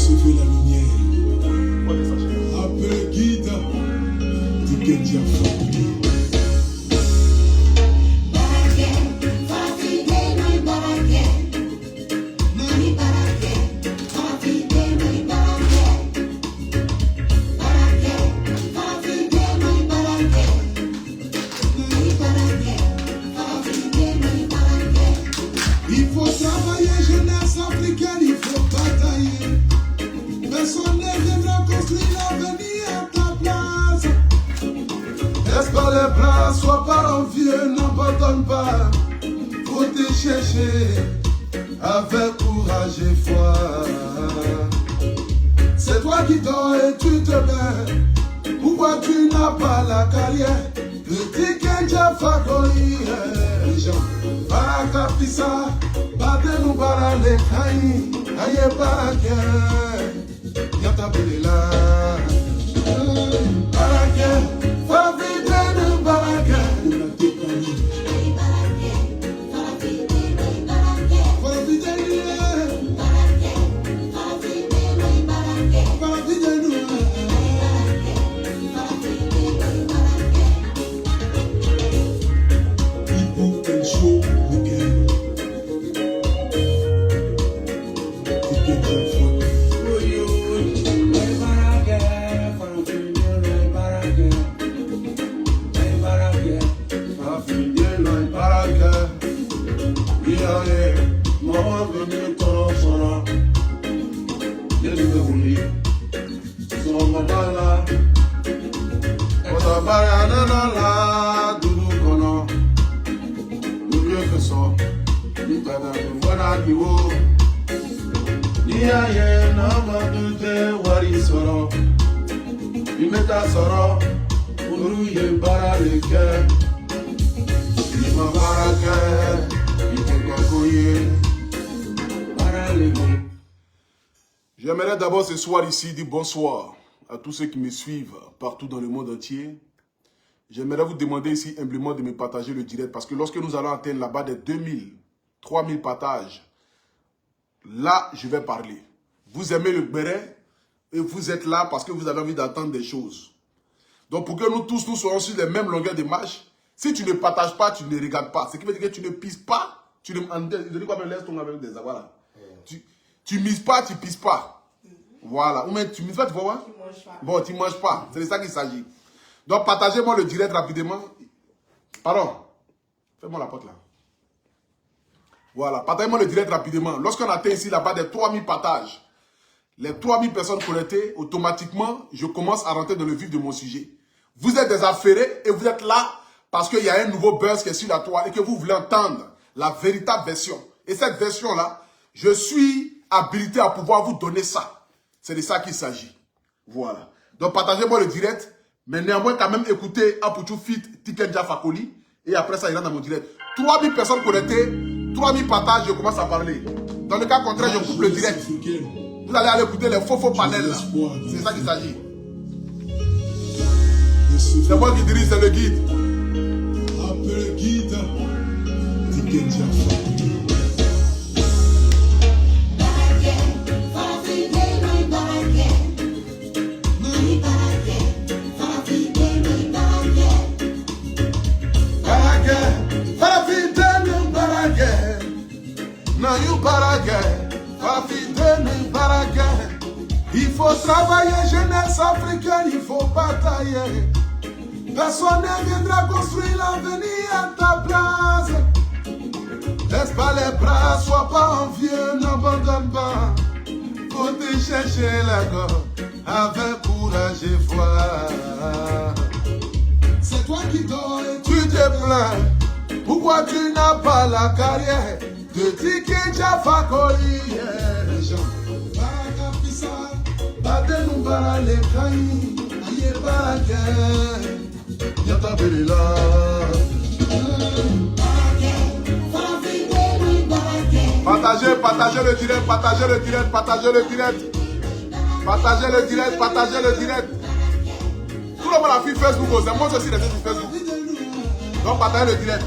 recevez la lumière. Appelez guide. Tikenja Fakoli. Il faut travailler, jeunesse africaine, il faut batailler. Personne ne viendra construire l'avenir à ta place. Laisse pas les bras, sois pas envieux, n'abandonne pas. Faut te chercher avec courage et foi. C'est toi qui dors et tu te mets. Pourquoi tu n'as pas la carrière de Tikenja Fakoli? Baraka pisa, badenu barale kai, aye barake, yata belela. Barake, fabidenu barake, J'aimerais d'abord ce soir ici dire bonsoir à tous ceux qui me suivent partout dans le monde entier. J'aimerais vous demander ici humblement de me partager le direct parce que lorsque nous allons atteindre là-bas des 2000, 3000 partages, là je vais parler. Vous aimez le béret et vous êtes là parce que vous avez envie d'entendre des choses. Donc pour que nous tous nous soyons sur les mêmes longueurs de marche, si tu ne partages pas, tu ne regardes pas. Ce qui veut dire que tu ne pisses pas, tu ne dis quoi, laisse ton avec des voilà. Tu mises pas, tu pisses pas. Voilà. Ou même tu mises pas, tu vois quoi? Bon, tu ne manges pas. C'est de ça qu'il s'agit. Donc partagez-moi le direct rapidement. Pardon. Fais-moi la porte là. Voilà. Partagez-moi le direct rapidement. Lorsqu'on atteint ici là-bas des 3000 partages, les 3000 personnes connectées, automatiquement, je commence à rentrer dans le vif de mon sujet. Vous êtes des affairés et vous êtes là parce qu'il y a un nouveau buzz qui est sur la toile et que vous voulez entendre la véritable version. Et cette version-là, je suis habilité à pouvoir vous donner ça. C'est de ça qu'il s'agit. Voilà. Donc, partagez-moi le direct. Mais néanmoins, quand même, écoutez Apuchu Fit Tikenja Fakoli. Et après ça, il rentre dans mon direct. 3000 personnes connectées, 3000 partages, je commence à parler. Dans le cas contraire, je coupe le direct. Vous allez aller écouter les faux panels là. C'est ça qu'il s'agit. C'est moi qui dirige, c'est le guide. Appelle le guide. Tikenja Fakoli. Il faut travailler, jeunesse africaine, il faut batailler. Personne ne viendra construire l'avenir à ta place. Laisse pas les bras, sois pas envieux, n'abandonne pas. Faut te chercher la gorge avec courage et foi. C'est toi qui dors et tu te plains. Pourquoi tu n'as pas la carrière de Tikenja Fakoli? Baraka pisa, badenu barale kai, aye barake, yata belela. Partagez, partagez le direct, partagez le direct, partagez le direct. Partagez le direct, partagez le direct. Tout le monde a fait Facebook, c'est moi aussi les sur Facebook. Donc partagez le direct.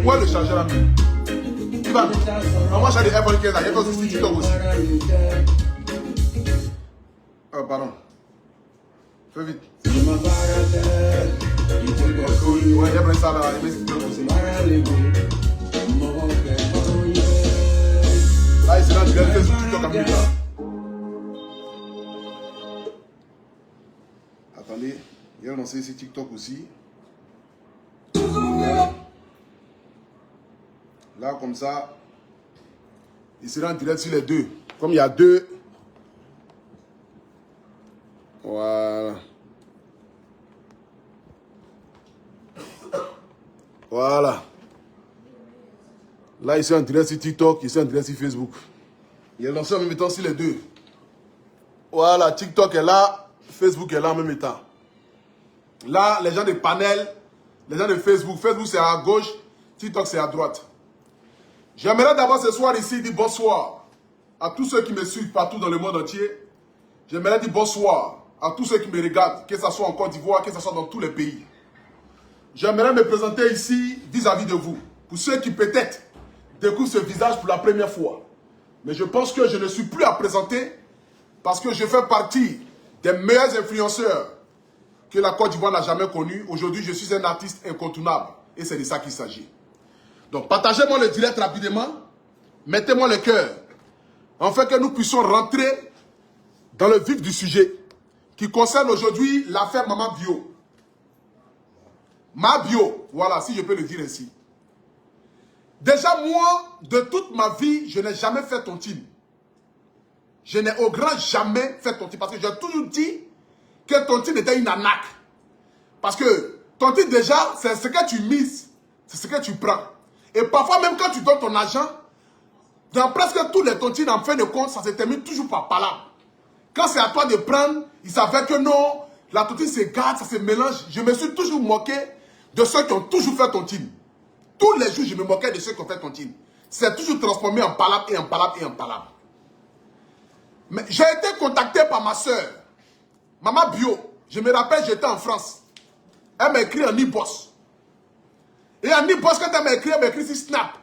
Où est le chargeur là? Tu vas. Moi j'ai des iPhone 15 là, il y a aussi TikTok aussi. Oh pardon. Fais vite. Ouais, j'ai pris ça là, il y a TikTok aussi. Là, il se lance direct sur TikTok en même temps. Attendez, il a lancé ici TikTok aussi. Là, comme ça, il sera en direct sur les deux. Comme il y a deux. Voilà. Voilà. Là, il sera en direct sur TikTok, il sera en direct sur Facebook. Il est lancé en même temps sur les deux. Voilà, TikTok est là, Facebook est là en même temps. Là, les gens de panel, les gens de Facebook. Facebook, c'est à gauche, TikTok, c'est à droite. J'aimerais d'abord ce soir ici dire bonsoir à tous ceux qui me suivent partout dans le monde entier. J'aimerais dire bonsoir à tous ceux qui me regardent, que ce soit en Côte d'Ivoire, que ce soit dans tous les pays. J'aimerais me présenter ici vis-à-vis de vous. Pour ceux qui peut-être découvrent ce visage pour la première fois. Mais je pense que je ne suis plus à présenter parce que je fais partie des meilleurs influenceurs que la Côte d'Ivoire n'a jamais connus. Aujourd'hui, je suis un artiste incontournable et c'est de ça qu'il s'agit. Donc, partagez-moi le direct rapidement. Mettez-moi le cœur. Afin que nous puissions rentrer dans le vif du sujet qui concerne aujourd'hui l'affaire Maman Bio. Ma Bio, voilà, si je peux le dire ainsi. Déjà, moi, de toute ma vie, je n'ai jamais fait tontine. Je n'ai au grand jamais fait tontine. Parce que j'ai toujours dit que tontine était une arnaque. Parce que tontine, déjà, c'est ce que tu mises, c'est ce que tu prends. Et parfois, même quand tu donnes ton argent, dans presque tous les tontines, en fin de compte, ça se termine toujours par palabre. Quand c'est à toi de prendre, il s'avère que non, la tontine se garde, ça se mélange. Je me suis toujours moqué de ceux qui ont toujours fait tontine. Tous les jours, je me moquais de ceux qui ont fait tontine. C'est toujours transformé en palabre et en palabre et en palabre. Mais j'ai été contacté par ma soeur, Maman Bio. Je me rappelle, j'étais en France. Elle m'a écrit en e-boss. Et en e-boss, quand elle m'a écrit sur Snap.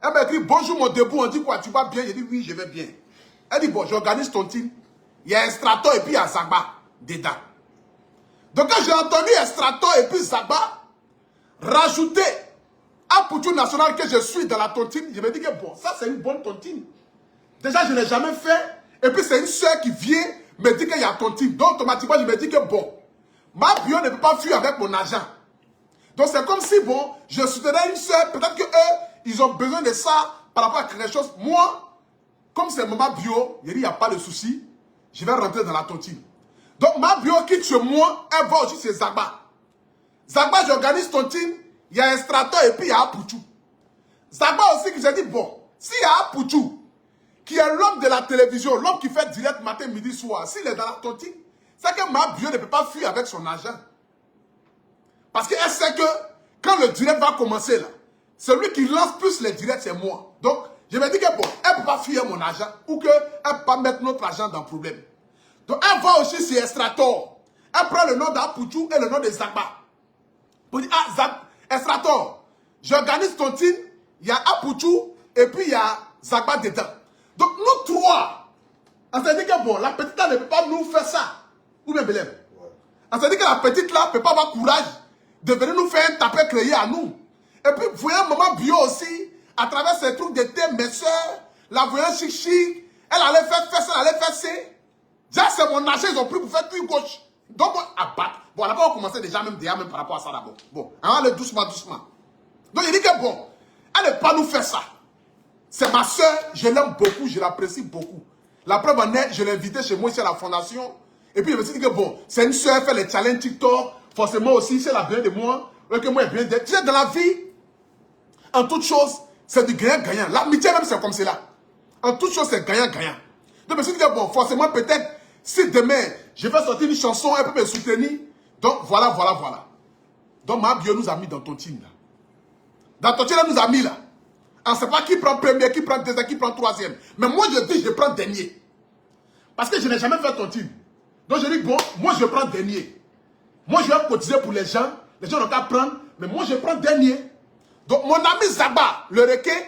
Elle m'a écrit, bonjour mon debout, on dit quoi, tu vas bien? J'ai dit, oui, je vais bien. Elle dit, bon, j'organise tontine. Il y a un Strato et puis il y a Zagba dedans. Donc quand j'ai entendu un Strato et puis Zagba, rajouter un Poutou national que je suis dans la tontine, je me dis que bon, ça c'est une bonne tontine. Déjà, je ne l'ai jamais fait. Et puis c'est une soeur qui vient me dire qu'il y a tontine. Donc automatiquement, je me dis que bon, ma bio ne peut pas fuir avec mon argent. Donc c'est comme si, bon, je soutenais une soeur, peut-être qu'eux, ils ont besoin de ça par rapport à quelque chose. Moi, comme c'est Maman Bio, il n'y a pas de souci, je vais rentrer dans la tontine. Donc ma bio quitte chez moi, elle va aussi chez Zagba. Zagba, j'organise tontine, il y a un Strato et puis il y a un Poutou. Zagba aussi, qui j'ai dit, bon, s'il y a un Poutou, qui est l'homme de la télévision, l'homme qui fait direct matin, midi, soir, s'il est dans la tontine, c'est que ma bio ne peut pas fuir avec son argent. Parce qu'elle sait que quand le direct va commencer là, celui qui lance plus les directs, c'est moi. Donc, je me dis que bon, elle ne peut pas fuir mon argent ou qu'elle ne peut pas mettre notre argent dans le problème. Donc, elle va aussi sur Estrator. Elle prend le nom d'Apoutou et le nom de Zagba. Pour dire, ah, Estrator, j'organise tontine, il y a Apoutou et puis il y a Zagba dedans. Donc, nous trois, on s'est dit que bon, la petite là ne peut pas nous faire ça. Ou bien Belém. On s'est dit que la petite là ne peut pas avoir courage de venir nous faire un tapé créé à nous. Et puis, vous voyez Maman Bio aussi, à travers ces trucs de thé, mes soeurs, la voyant chic, elle allait faire ça, elle allait faire ça. Déjà, c'est mon argent, ils ont pris pour faire tout gauche. Donc, à battre. Bon, on a pas commencé déjà même par rapport à ça d'abord. Bon, on va aller doucement, doucement. Donc, il dit que bon, elle ne peut pas nous faire ça. C'est ma soeur, je l'aime beaucoup, je l'apprécie beaucoup. La preuve en est, je l'ai invitée chez moi ici à la fondation. Et puis, je me suis dit que bon, c'est une soeur, elle fait les challenges TikTok. Forcément aussi, si elle a besoin de moi, que moi, j'ai besoin d'elle. Tu sais, dans la vie, en toute chose, c'est du gagnant-gagnant. L'amitié même, c'est comme cela. En toute chose, c'est gagnant-gagnant. Donc, je me suis dit que bon, forcément, peut-être, Si demain, je vais sortir une chanson, elle peut me soutenir. Donc, voilà. Donc, ma bio nous a mis dans Tontine, là. Dans Tontine, elle nous a mis, là. On ne sait pas qui prend premier, qui prend deuxième, qui prend troisième. Mais moi, je dis, je prends dernier. Parce que je n'ai jamais fait Tontine. Donc, je dis, bon, moi, je prends dernier. Moi, je vais cotiser pour les gens. Les gens n'ont qu'à prendre. Mais moi, je prends dernier. Donc, mon ami Zaba, le requin,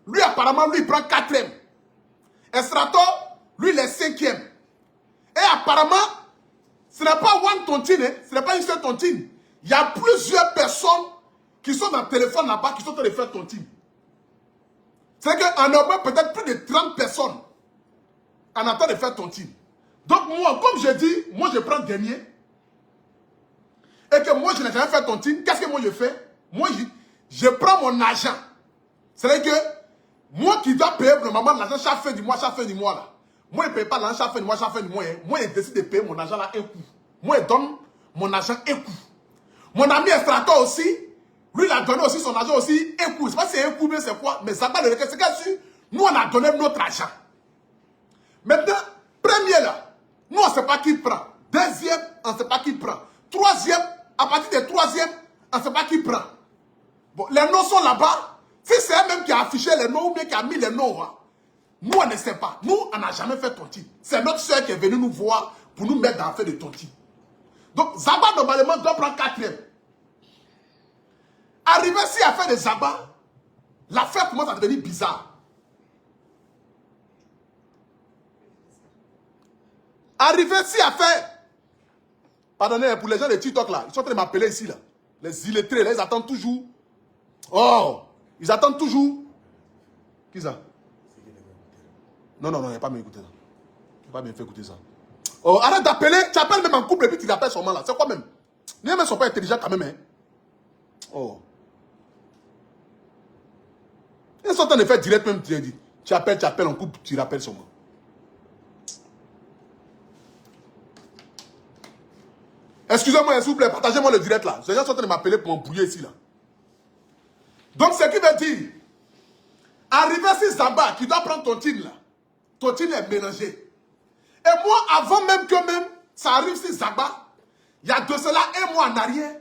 lui, apparemment, lui, il prend 4e. Estrato, lui, il est 5e. Et apparemment, ce n'est pas one tontine, hein, ce n'est pas une seule tontine. Il y a plusieurs personnes qui sont dans le téléphone là-bas qui sont en train de faire tontine. C'est qu'en Europe, peut-être plus de 30 personnes en train de faire tontine. Donc moi, comme je dis, moi je prends dernier. Et que moi je n'ai jamais fait tontine. Qu'est-ce que moi je fais? Moi je prends mon argent. C'est-à-dire que moi qui dois payer normalement l'argent chaque fin du mois là. Moi, je ne paye pas l'argent chaque fin du mois, Moi, je décide de payer mon argent là un coup. Moi, je donne mon argent un coup. Mon ami Estrato aussi, lui, il a donné aussi son argent aussi un coup. Je ne sais pas si c'est un coup, mais c'est quoi. Mais ça va le requin. C'est que nous, on a donné notre argent. Maintenant, premier là, nous, on ne sait pas qui prend. Deuxième, on ne sait pas qui prend. Troisième, à partir de troisième, on ne sait pas qui prend. Bon, les noms sont là-bas. Si c'est elle-même qui a affiché les noms ou bien qui a mis les noms, hein, nous, on ne sait pas. Nous, on n'a jamais fait tontine. C'est notre soeur qui est venue nous voir pour nous mettre dans l'affaire de tontine. Donc, Zaba, normalement, doit prendre 4e. Arrivé ici à faire de Zaba, l'affaire commence à devenir bizarre. Arrivé ici à faire... Pardonnez, pour les gens de TikTok, là, ils sont en train de m'appeler ici, là. Les illettrés, là, ils attendent toujours. Oh, ils attendent toujours. Qui ça? Non, il n'y a pas bien écouté ça. Il n'a pas bien fait écouter ça. Oh, arrête d'appeler. Tu appelles même en couple et puis tu l'appelles seulement là. C'est quoi même? Les mecs ne sont pas intelligents quand même. Hein? Oh. Ils sont en train de faire direct même. Tu appelles en couple, tu l'appelles seulement. Excusez-moi, s'il vous plaît, partagez-moi le direct là. Les gens sont en train de m'appeler pour m'embrouiller ici là. Donc, ce qui veut dire, arriver ici Zaba qui doit prendre tontine là. Tontine est mélangée. Et moi, avant même que ça arrive ici Zaba, il y a de cela un mois en arrière,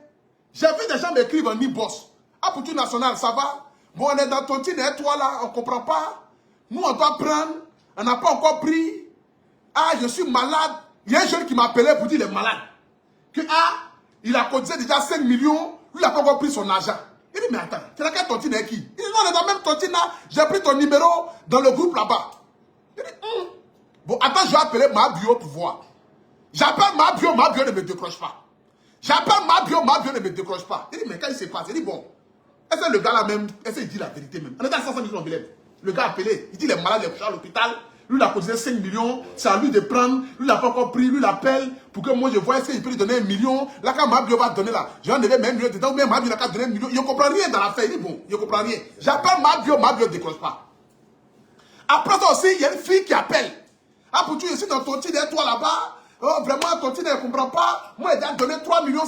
j'ai vu des gens m'écrire en e-boss. Ah, pour tout national, ça va? Bon, on est dans tontine et toi là, on ne comprend pas. Nous, on doit prendre. On n'a pas encore pris. Ah, je suis malade. Il y a un jeune qui m'appelait pour dire qu'il est malade. Que, ah, il a cotisé déjà 5 millions. Lui, il n'a pas encore pris son argent. Il dit, mais attends, c'est laquelle tontine est qui? Il dit, non, on est dans la même tontine là. J'ai pris ton numéro dans le groupe là-bas. Il dit, Bon, attends, je vais appeler ma bio pour voir. J'appelle ma bio ne me décroche pas. J'appelle ma bio ne me décroche pas. Il dit, mais quand il se passe, il dit, bon, est-ce que le gars là même, est-ce qu'il dit la vérité même? On est dans 500 000 Anglais. Le gars a appelé, il dit, il est malade, il est couché à l'hôpital. Lui, il a cotisé 5 millions, c'est à lui de prendre. Lui, il n'a pas encore pris, lui, il appelle pour que moi je vois est-ce qu'il peut lui donner 1 million. Là, quand ma bio va donner là, je vais enlever même 1 million dedans, mais ma bio n'a qu'à donner 1 million. Il ne comprend rien dans l'affaire. Il dit, bon, il ne comprend rien. J'appelle ma bio ne décroche pas. Après ça aussi, il y a une fille qui appelle. Ah, pour tu es ici dans tontine et toi là-bas. Oh, vraiment, tontine, elle ne comprend pas. Moi, elle a donné 3,5 millions,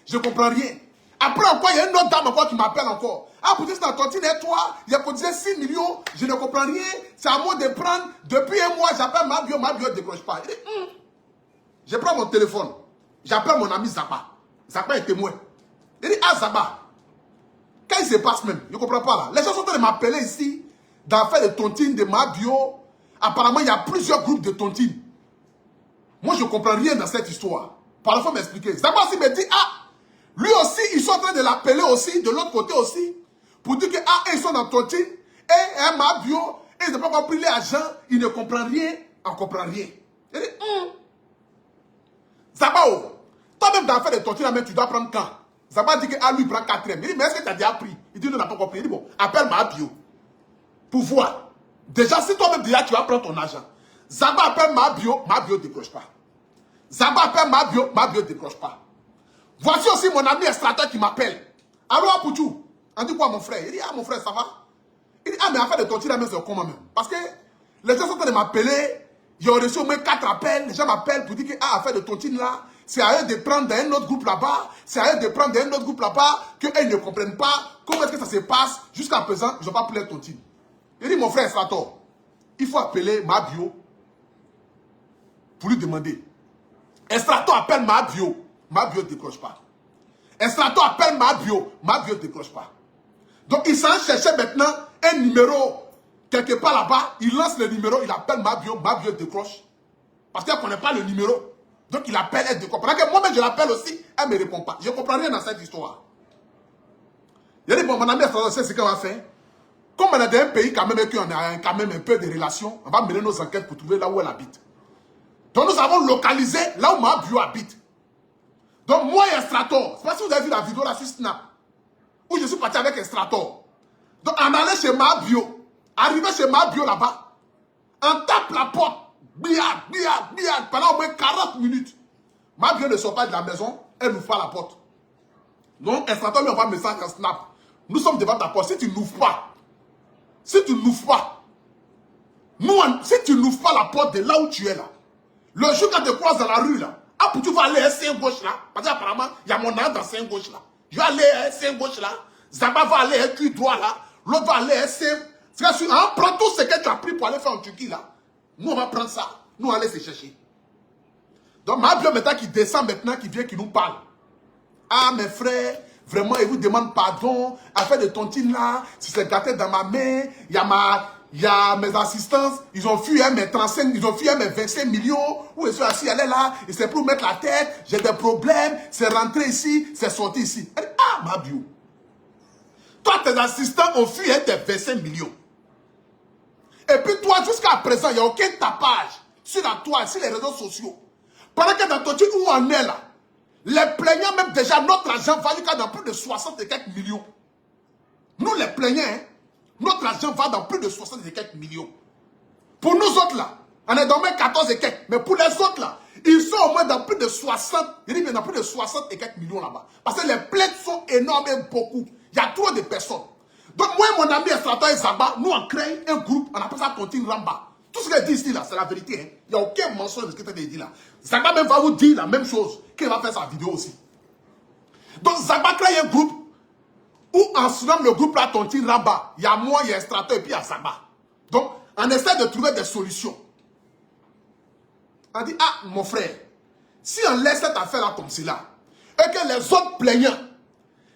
je ne comprends rien. Après encore, il y a une autre dame encore qui m'appelle encore. Ah, pour tu es dans tontine et toi, il a cotisé 6 millions, je ne comprends rien. C'est à moi de prendre. Depuis un mois, j'appelle ma bio ne décroche pas. Il dit, Je prends mon téléphone. J'appelle mon ami Zaba. Zaba est témoin. Il dit, ah Zaba, quand il se passe même, je ne comprends pas là. Les gens sont en train de m'appeler ici, dans l'affaire de tontine, de ma bio. Apparemment, il y a plusieurs groupes de tontine. Moi, je ne comprends rien dans cette histoire. Parfois, m'expliquer. Zaba aussi me dit, ah, lui aussi, ils sont en train de l'appeler aussi, de l'autre côté aussi, pour dire que, ah, ils sont dans tontine, et ma bio, et ils n'ont pas compris l'argent, ils ne comprennent rien, on ne comprend rien. Il dit, Zaba, toi-même dans l'affaire de tontine, tu dois prendre quand? Zaba dit que, ah, lui, il prend 4e. Il dit, mais est-ce que tu as déjà pris? Il dit, non, on n'a pas compris. Il dit, bon, appelle ma bio, pour voir. Déjà, si toi-même déjà tu vas prendre ton argent, Zaba appelle ma bio ne décroche pas. Zaba appelle ma bio ne décroche pas. Voici aussi mon ami Estrato qui m'appelle. Allô, Apoutou? On dit quoi, mon frère? Il dit, ah, mon frère, ça va? Il dit, ah, mais affaire de tontine, c'est comment même? Parce que les gens sont en train de m'appeler. Ils ont reçu au moins 4 appels. Les gens m'appellent pour dire que, ah, affaire de tontine là, c'est à eux de prendre dans un autre groupe là-bas. C'est à eux de prendre dans un autre groupe là-bas. Qu'eux ne comprennent pas comment est-ce que ça se passe. Jusqu'à présent, ils n'ont pas pris les tontines. Il dit, mon frère Estrato, il faut appeler ma bio. pour lui demander. Estrato appelle Mabio ne décroche pas. Estrato appelle Mabio ne décroche pas. Donc il s'en cherchait maintenant un numéro quelque part là-bas. Il lance le numéro, il appelle Mabio décroche. Parce qu'elle ne connaît pas le numéro. Donc il appelle, elle décroche. Pendant que moi-même je l'appelle aussi, elle ne me répond pas. Je ne comprends rien dans cette histoire. Il a dit, bon, mon ami Estrato, c'est ce qu'on va faire. Comme on a dans un pays quand même qu'on a quand même un peu de relations, on va mener nos enquêtes pour trouver là où elle habite. Donc nous avons localisé là où Mabio habite. Donc moi et Estrator, je ne sais pas si vous avez vu la vidéo là sur Snap, où je suis parti avec Estrator. Donc on allait chez Mabio, arrivé chez Mabio là-bas, on tape la porte, biard, pendant au moins 40 minutes. Mabio ne sort pas de la maison, elle nous fait la porte. Donc Estrator lui envoie un message en Snap. Nous sommes devant ta porte, si tu n'ouvres pas, si tu n'ouvres pas la porte de là où tu es là, le jour quand tu te croises dans la rue là, ah, pour tu vas aller à Saint-Gauche là, parce qu'apparemment, il y a mon âme dans Saint-Gauche là. Je vais aller à Saint-Gauche là, Zaba va aller à cul droit là, l'autre va aller à Saint-Gauche. On prend tout ce que tu as pris pour aller faire en Turquie là. Nous on va prendre ça, nous on va aller se chercher. Donc Mabio maintenant qui descend maintenant, qui vient, qui nous parle. Ah mes frères, vraiment il vous demande pardon, affaire de tontine là, si c'est gâté dans ma main, il y a mes assistances, ils ont fui mes 35, ils ont fui mes 25 millions, où je suis assis, elle est là, et c'est pour mettre la tête, j'ai des problèmes, c'est rentré ici, c'est sorti ici. Elle dit, ah, Mabio, toi tes assistants ont fui tes 25 millions. Et puis toi, jusqu'à présent, il n'y a aucun tapage sur la toile, sur les réseaux sociaux. Pendant que dans ton truc où on est là, les plaignants, même déjà, notre argent va jusqu'à dans plus de 60 et quelques millions. Nous les plaignants, hein, notre argent va dans plus de 60 et quelques millions. Pour nous autres là, on est dans même 14 et quelques. Mais pour les autres là, ils sont au moins dans plus de 60. Il dit, mais dans plus de 60 et quelques millions là-bas. Parce que les plaintes sont énormes et beaucoup. Il y a trop de personnes. Donc moi et mon ami Estrator et Zaba, nous on crée un groupe, on appelle ça Tontine Ramba. Tout ce qu'il dit ici là, c'est la vérité. Hein. Il n'y a aucun mensonge de ce que tu dit là. Zaba même va vous dire la même chose qu'il va faire sa vidéo aussi. Donc Zaba crée un groupe où en se nomme le groupe là Tontine Ramba. Il y a moi, il y a Estrator et puis il y a Zaba. Donc on essaie de trouver des solutions. On dit, ah mon frère, si on laisse cette affaire là comme cela, et que les autres plaignants,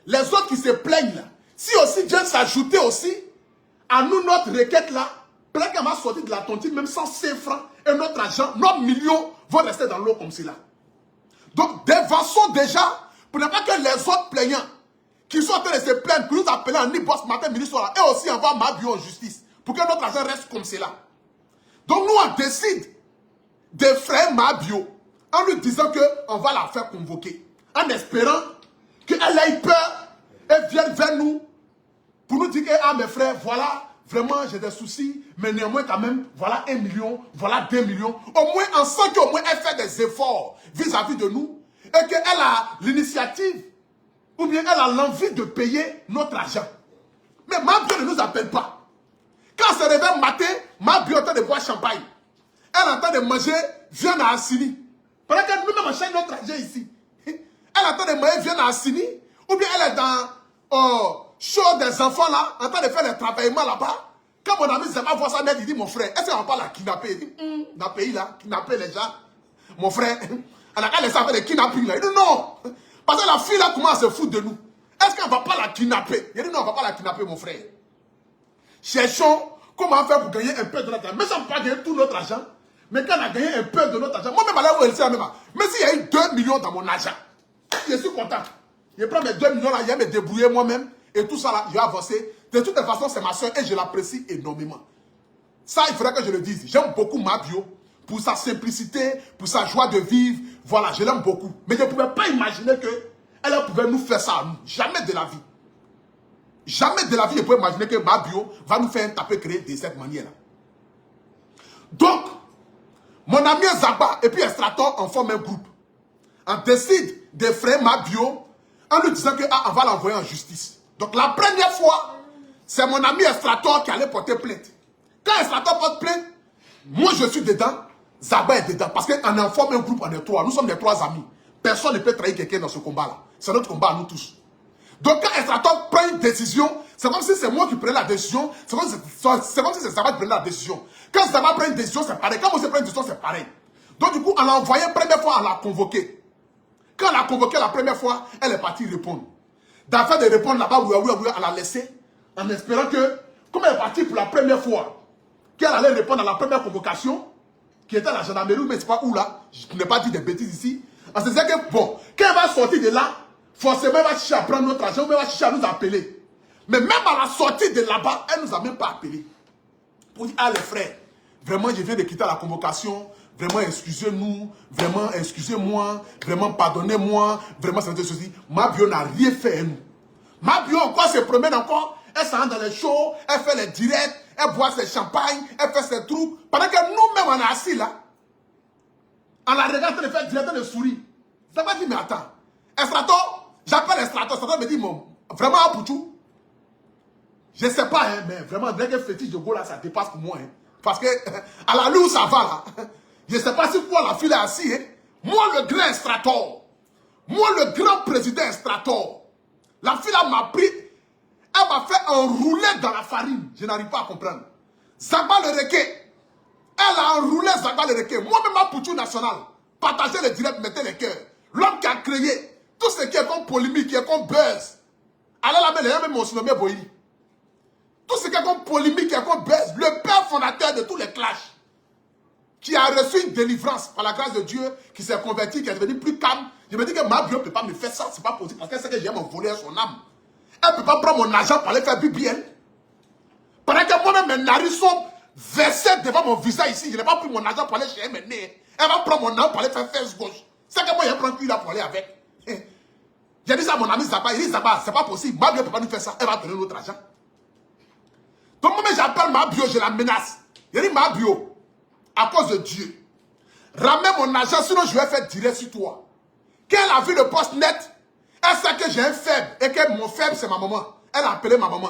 les autres qui se plaignent là, si aussi Dieu s'ajoutait aussi à nous notre requête là, peut-être qu'elle va sortir de la tontine même sans 5 francs et notre argent, nos millions vont rester dans l'eau comme cela. Donc dévançons déjà pour ne pas que les autres plaignants qui sont en train de se plaindre, pour nous appeler en Nibos matin, midi, soir, et aussi envoyer Mabio en justice pour que notre argent reste comme cela. Donc nous on décide de frère Mabio en lui disant qu'on va la faire convoquer, en espérant qu'elle ait peur et vienne vers nous pour nous dire que, ah mes frères, voilà, vraiment j'ai des soucis, mais néanmoins quand même, voilà 1 million, voilà 2 millions. Au moins, on sent qu'au moins elle fait des efforts vis-à-vis de nous et qu'elle a l'initiative ou bien elle a l'envie de payer notre argent. Mais Mabio ne nous appelle pas. Quand elle se réveille matin, Mabio est en train de boire champagne. Elle est en train de manger viande à Assini. Pendant que nous-mêmes on cherche notre argent ici. Elle est en train de manger viande à Assini. Ou bien elle est dans show des enfants là, en train de faire les travaillements là-bas. Quand mon ami Zema voit ça net, il dit, mon frère, est-ce qu'on va pas la kidnapper? Il dit, dans le pays là, kidnapper les gens. Mon frère, elle a qu'à laisser faire des kidnappings là. Il dit, non. Parce que la fille là commence à se foutre de nous. Est-ce qu'on va pas la kidnapper? Il dit, non, on va pas la kidnapper, mon frère. Cherchons comment faire pour gagner un peu de notre argent. Mais ça ne va pas gagner tout notre argent. Mais quand on a gagné un peu de notre argent, moi-même, à où elle sait, même, mais s'il y a eu 2 millions dans mon argent, je suis content. Je prends mes 2 millions là, je vais me débrouiller moi-même. Et tout ça là, je vais avancer. De toute façon, c'est ma soeur et je l'apprécie énormément. Ça, il faudrait que je le dise. J'aime beaucoup Mabio pour sa simplicité, pour sa joie de vivre. Voilà, je l'aime beaucoup. Mais je ne pouvais pas imaginer qu'elle pouvait nous faire ça à nous. Jamais de la vie. Jamais de la vie, je peux imaginer que Mabio va nous faire un tapé créé de cette manière-là. Donc, mon ami Zaba et puis Estrator en forment un groupe. On décide de frère Mabio en lui disant qu'on va l'envoyer en justice. Donc, la première fois, c'est mon ami Estrator qui allait porter plainte. Quand Estrator porte plainte, moi je suis dedans, Zaba est dedans. Parce qu'on en forme un groupe, on est 3. Nous sommes les 3 amis. Personne ne peut trahir quelqu'un dans ce combat-là. C'est notre combat à nous tous. Donc quand Estrator prend une décision, c'est comme si c'est moi qui prenais la décision, c'est comme si c'est Zaba qui prenait la décision. Quand Zaba prend une décision, c'est pareil. Quand moi je prends une décision, c'est pareil. Donc du coup, on l'a envoyé première fois, on l'a convoqué. Quand on l'a convoqué la première fois, elle est partie répondre. D'afin de répondre là-bas, oui, on l'a laissé, en espérant que, comme elle est partie pour la première fois, qu'elle allait répondre à la première convocation, qui était à la gendarmerie, mais c'est pas où là, je n'ai pas dit des bêtises ici. On se disait que, bon, quand elle va sortir de là, forcément, elle va chercher à prendre notre argent, ou elle va chercher à nous appeler. Mais même à la sortie de là-bas, elle ne nous a même pas appelé. Pour dire, ah les frères, vraiment, je viens de quitter la convocation, vraiment, excusez-nous, vraiment, excusez-moi, vraiment, pardonnez-moi, vraiment, c'est ceci. Ma bio n'a rien fait, à nous. Ma bio, encore, se promène encore, elle s'en dans les shows, elle fait les directs, elle boit ses champagnes, elle fait ses trucs. Pendant que nous-mêmes, on est assis là, on la regarde en train de faire directement de sourire. Ça va dire, mais attends, Estrato, j'appelle Estrato, Estrato me dit, vraiment, Pouchou, je ne sais pas, hein, mais vraiment, dès que fétiche de go là, ça dépasse pour moi. Hein, parce que, à la où ça va là, je ne sais pas si quoi la fille est assise. Hein, moi, le grand Estrator, moi, le grand président Estrator, la fille là m'a pris, elle m'a fait enrouler dans la farine. Je n'arrive pas à comprendre. Zagba le Requet, elle a enroulé Zagba le Requet. Moi-même, ma Pouchou national, partager les directs, mettez les cœurs. L'homme qui a créé tout ce qui est comme polémique, qui est comme buzz. Allez là, mais même mon surnommé Boyi. Tout ce qui est comme polémique, qui est comme buzz. Le père fondateur de tous les clashs. Qui a reçu une délivrance par la grâce de Dieu, qui s'est converti, qui est devenu plus calme. Je me dis que ma bio ne peut pas me faire ça, c'est pas possible. Parce qu'elle sait que j'ai mon voler son âme. Elle ne peut pas prendre mon argent pour aller faire BBL. Pendant que moi-même, mes narines sont versées devant mon visage ici. Je n'ai pas pris mon argent pour aller chez mes nez. Elle va prendre mon argent pour aller faire fesse gauche. C'est que moi, je prends plus là pour aller avec. J'ai dit ça à mon ami Zaba. Il dit Zaba, c'est pas possible. Ma bio ne peut pas nous faire ça. Elle va donner notre argent. Donc moi, j'appelle ma bio, je la menace. Il dit ma bio, à cause de Dieu, ramène mon argent, sinon je vais faire direct sur toi. Quand elle a vu le poste net, elle sait que j'ai un faible et que mon faible, c'est ma maman. Elle a appelé ma maman.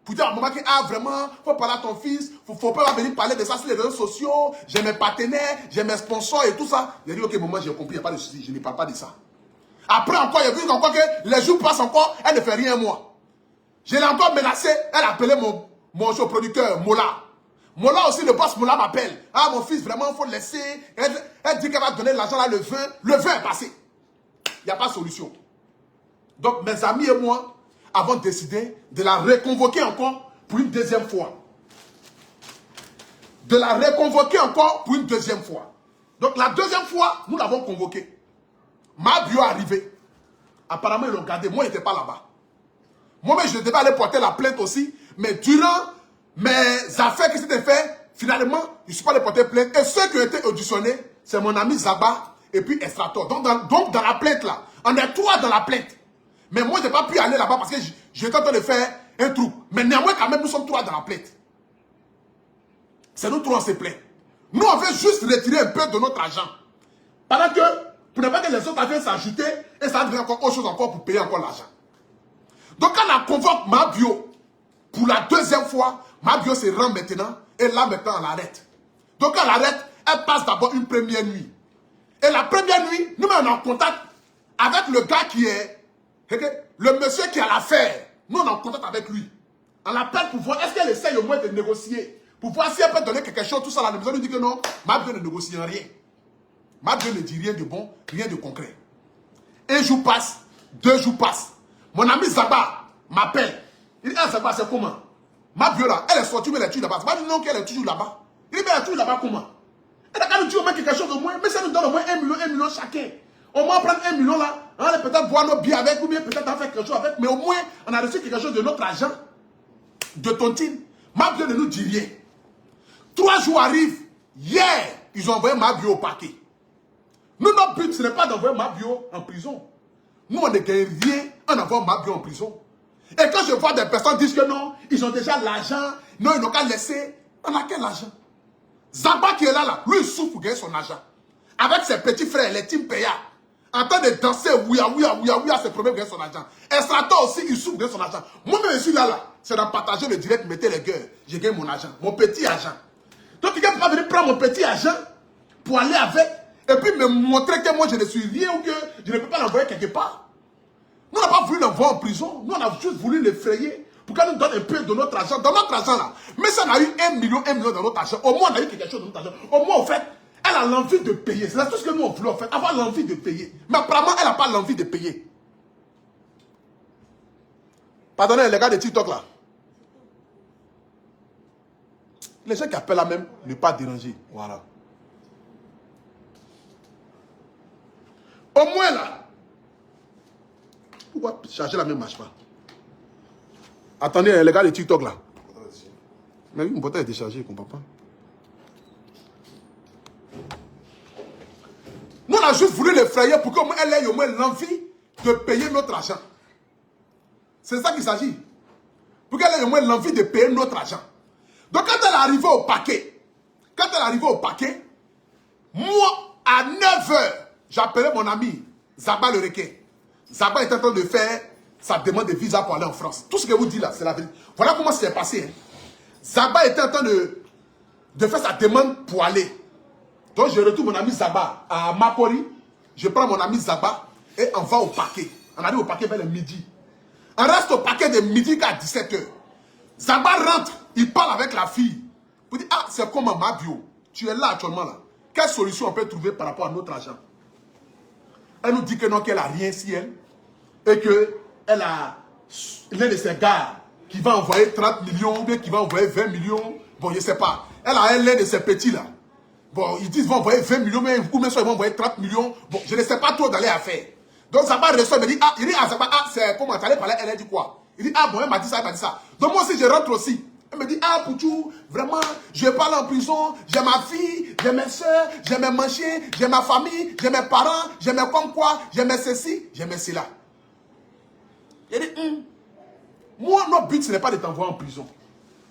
Pour dire à ma maman qu'il vraiment, faut parler à ton fils, faut pas venir parler de ça sur les réseaux sociaux, j'ai mes partenaires, j'ai mes sponsors et tout ça. J'ai dit, ok, maman, j'ai compris, il n'y a pas de souci, je ne parle pas de ça. Après encore, il a vu encore que les jours passent encore, elle ne fait rien moi. Je l'ai encore menacé, elle a appelé mon producteur, Mola. Mola aussi, le boss Mola m'appelle. Ah, mon fils, vraiment, il faut le laisser. Elle dit qu'elle va donner l'argent là, le 20. Le 20 est passé. Il n'y a pas de solution. Donc, mes amis et moi avons décidé de la reconvoquer encore pour une deuxième fois. De la reconvoquer encore pour une deuxième fois. Donc, la deuxième fois, nous l'avons convoquée. Ma bio est arrivé. Apparemment, ils l'ont gardé. Moi, je n'étais pas là-bas. Moi-même, je devais aller porter la plainte aussi. Mais durant mes affaires qui s'étaient faites, finalement, je ne suis pas allé porter plainte. Et ceux qui ont été auditionnés, c'est mon ami Zaba et puis Estrator. Donc, dans la plainte là, on est trois dans la plainte. Mais moi, je n'ai pas pu aller là-bas parce que j'étais en train de faire un truc. Mais néanmoins, quand même, nous sommes trois dans la plainte. C'est nous trois, on s'est plaint. Nous, on veut juste retirer un peu de notre argent. Pendant que, pour ne pas que les autres affaires s'ajouter, et ça devient encore autre chose encore pour payer encore l'argent. Donc, quand on convoque ma bio, pour la deuxième fois, ma bio se rend maintenant, et là, maintenant, on l'arrête. Donc, quand on l'arrête, elle passe d'abord une première nuit. Et la première nuit, nous, on est en contact avec le gars qui est, le monsieur qui a l'affaire. Nous, on est en contact avec lui. On l'appelle pour voir, est-ce qu'elle essaye au moins de négocier, pour voir si elle peut donner quelque chose, tout ça. La maison lui dit que non, ma bio ne négocie rien. Ma bio ne dit rien de bon, rien de concret. Un jour passe, 2 jours passent. Mon ami Zaba m'appelle. Il dit, ah Zaba, c'est comment? Ma bio là, elle est sortie, mais elle est toujours là-bas. Zaba dit non, qu'elle est toujours là-bas. Il dit, mais elle est toujours là-bas comment? Elle a quand même dit au moins quelque chose de moins, mais ça nous donne au moins 1 million chacun. Au moins prendre 1 million là, on allait peut-être boire nos billets avec, ou bien peut-être en faire quelque chose avec, mais au moins on a reçu quelque chose de notre argent, de tontine. Ma bio ne nous dit rien. 3 jours arrivent, hier, ils ont envoyé ma bio au parquet. Nous, notre but, ce n'est pas d'envoyer ma bio en prison. Nous, on ne gagne rien en envoyant ma bio en prison. Et quand je vois des personnes dire que non, ils ont déjà l'argent, non, ils n'ont qu'à laisser, on a quel argent? Zaba qui est là, lui, il souffre pour gagner son argent. Avec ses petits frères, les team payants, en train de danser, ouya, ses problèmes pour gagner son argent. Estrator aussi, il souffre pour gagner son argent. Moi-même, je suis là, c'est d'en partager le direct, mettez les gueules. J'ai gagné mon argent, mon petit argent. Donc, quelqu'un ne peut pas venir prendre mon petit argent pour aller avec, et puis me montrer que moi, je ne suis rien ou que je ne peux pas l'envoyer quelque part. Nous, on n'a pas voulu l'envoyer en prison. Nous, on a juste voulu l'effrayer pour qu'elle nous donne un peu de notre argent. Dans notre argent, là, mais ça, on a eu 1 million dans notre argent. Au moins, on a eu quelque chose de notre argent. Au moins, au fait, Elle a l'envie de payer. C'est tout ce que nous on voulait en fait. Avoir l'envie de payer. Mais apparemment, elle n'a pas l'envie de payer. Pardonnez les gars de TikTok là. Les gens qui appellent là même, ne pas déranger. Voilà. Au moins là. Pourquoi charger la même marche pas? Attendez les gars de TikTok là. Mais oui, mon portable est déchargé, je ne comprends pas. Nous, on a juste voulu l'effrayer pour qu'elle ait au moins l'envie de payer notre argent. C'est ça qu'il s'agit. Pour qu'elle ait au moins l'envie de payer notre argent. Donc, quand elle est arrivée au paquet, moi, à 9 h, j'appelais mon ami Zaba le requin. Zaba est en train de faire sa demande de visa pour aller en France. Tout ce que vous dites là, c'est la vérité. Voilà comment c'est passé. Hein. Zaba était en train de faire sa demande pour aller. Donc je retourne mon ami Zaba à Mapori. Je prends mon ami Zaba et on va au paquet. On arrive au paquet vers le midi. On reste au paquet de midi à 17 h. Zaba rentre, il parle avec la fille. Pour dire, ah, c'est comment ma bio? Tu es là actuellement là. Quelle solution on peut trouver par rapport à notre argent? Elle nous dit que non, qu'elle n'a rien si elle. Et qu'elle a l'un de ses gars qui va envoyer 30 millions ou bien qui va envoyer 20 millions. Bon, je ne sais pas. Elle a l'un de ses petits là. Bon, ils disent qu'ils vont envoyer 20 millions, mais ou même soit ils vont envoyer 30 millions. Bon, je ne sais pas trop d'aller à faire. Donc Zaba reçoit, il me dit, ah, il dit, ah, Zaba, ah, c'est comment tu allais parler, elle a dit quoi? Il dit, ah, bon, elle m'a dit ça, elle m'a dit ça. Donc moi aussi, je rentre aussi. Elle me dit, ah, Poutou, vraiment, je vais pas aller en prison, j'ai ma fille, j'ai mes soeurs, j'ai mes manchés, j'ai ma famille, j'ai mes parents, j'ai mes comme quoi, j'ai mes ceci, j'ai mes cela. Il dit, moi, notre but, ce n'est pas de t'envoyer en prison.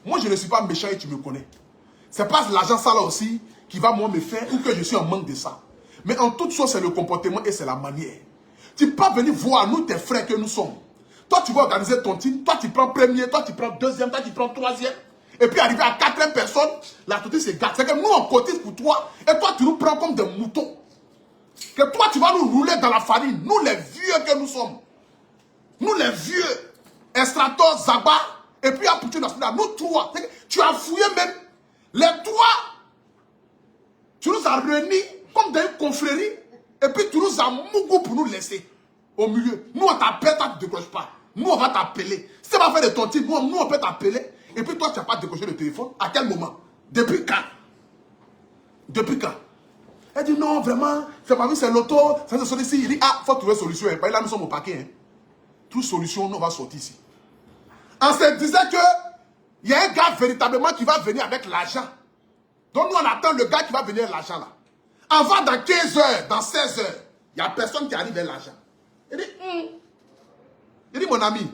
Moi, je ne suis pas méchant et tu me connais. C'est pas l'argent ça là aussi qui va moi me faire ou que je suis en manque de ça. Mais en toute chose, c'est le comportement et c'est la manière. Tu peux pas venir voir nous, tes frères que nous sommes. Toi, tu vas organiser ton team, toi, tu prends premier, toi, tu prends deuxième, toi, tu prends troisième. Et puis, arriver à quatrième personne, la totale se gâte. C'est que nous, on cotise pour toi et toi, tu nous prends comme des moutons. Que toi, tu vas nous rouler dans la farine. Nous, les vieux que nous sommes. Nous, les vieux. Extracteur, Zaba, et puis à Poutine National. Nous, trois. Tu as fouillé même. Les trois, tu nous as réunis comme des confréries. Et puis, tu nous as mougou pour nous laisser au milieu. Nous, on t'appelle, toi, tu ne décroches pas. Nous, on va t'appeler. Si tu vas faire de ton type, nous, on peut t'appeler. Et puis, toi, tu n'as pas décroché le téléphone. À quel moment? Depuis quand? Depuis quand? Elle dit non, vraiment, c'est pas vu, c'est l'auto. Ça, c'est celui-ci. Il dit, ah, il faut trouver solution. Et là, nous sommes au paquet. Hein. Toute solution, nous, on va sortir ici. On se disait que il y a un gars véritablement qui va venir avec l'argent. Donc nous on attend le gars qui va venir avec l'argent là. On va dans 15 h, dans 16 h. Il n'y a personne qui arrive avec l'argent. Il dit mon ami,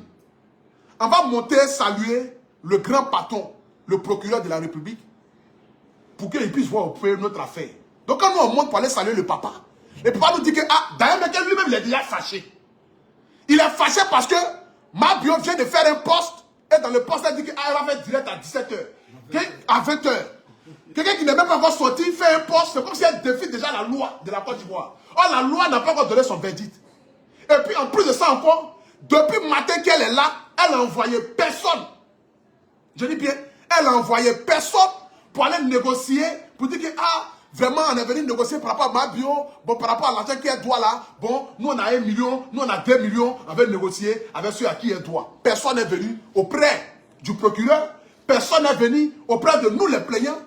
on va monter saluer le grand patron, le procureur de la République, pour qu'il puisse voir au peu notre affaire. Donc quand nous on monte pour aller saluer le papa, le papa nous dit que ah, d'ailleurs mais lui-même il est déjà fâché. Il est fâché parce que ma bio vient de faire un poste. Et dans le poste, elle dit qu'elle va faire direct à 17 h. À 20 h. Quelqu'un qui n'est même pas encore sorti fait un poste. C'est comme si elle défie déjà la loi de la Côte d'Ivoire. Or, la loi n'a pas encore donné son verdict. Et puis, en plus de ça encore, depuis le matin qu'elle est là, elle n'a envoyé personne. Je dis bien, elle n'a envoyé personne pour aller négocier, pour dire que, ah, vraiment, on est venu négocier par rapport à ma bio, bon, par rapport à l'argent qu'elle doit là, bon, nous on a 1 million, nous on a 2 millions, on va négocier avec ceux à qui elle doit. Personne n'est venu auprès du procureur, personne n'est venu auprès de nous les plaignants,